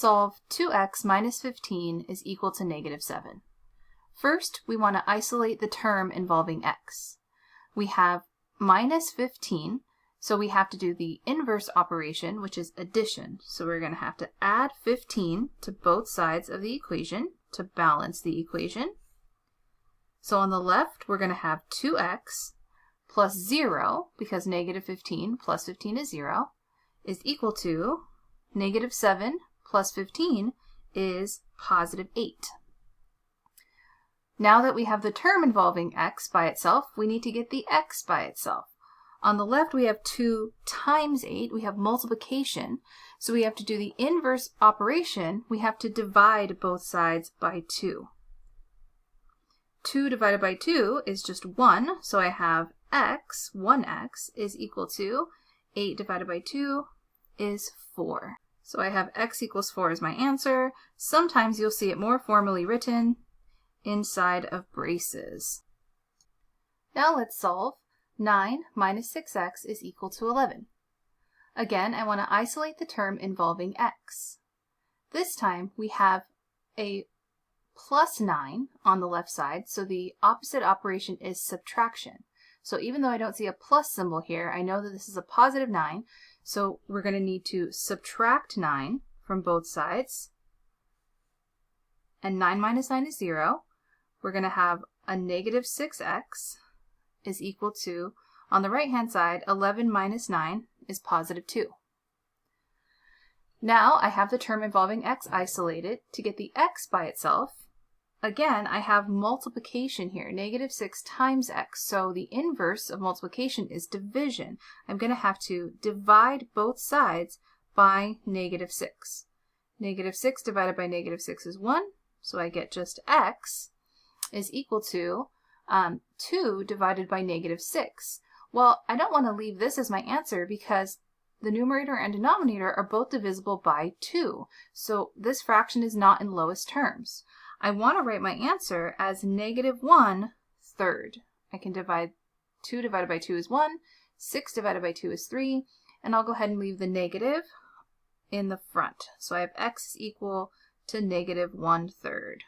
solve 2x minus 15 is equal to negative 7. First, we want to isolate the term involving x. We have minus 15, so we have to do the inverse operation, which is addition. So we're going to have to add 15 to both sides of the equation to balance the equation. So on the left, we're going to have 2x plus 0, because negative 15 plus 15 is 0, is equal to negative 7 plus 15 is positive 8. Now that we have the term involving x by itself, we need to get the x by itself. On the left, we have 2 times 8. We have multiplication. So we have to do the inverse operation. We have to divide both sides by 2. 2 divided by 2 is just 1. So I have x, 1x, is equal to 8 divided by 2 is 4. So I have x equals 4 as my answer. Sometimes you'll see it more formally written inside of braces. Now let's solve 9 minus 6x is equal to 11. Again, I want to isolate the term involving x. This time we have a plus 9 on the left side, so the opposite operation is subtraction. So even though I don't see a plus symbol here, I know that this is a positive 9, so we're going to need to subtract 9 from both sides. And 9 minus 9 is 0. We're going to have a negative 6x is equal to, on the right-hand side, 11 minus 9 is positive 2. Now I have the term involving x isolated. To get the x by itself, again, I have multiplication here, negative 6 times x. So the inverse of multiplication is division. I'm going to have to divide both sides by negative 6. Negative 6 divided by negative 6 is 1, so I get just x is equal to 2 divided by negative 6. Well, I don't want to leave this as my answer because the numerator and denominator are both divisible by 2. So this fraction is not in lowest terms. I want to write my answer as negative 1/3. I can divide 2 divided by 2 is 1, 6 divided by 2 is 3, and I'll go ahead and leave the negative in the front. So I have x is equal to negative 1/3.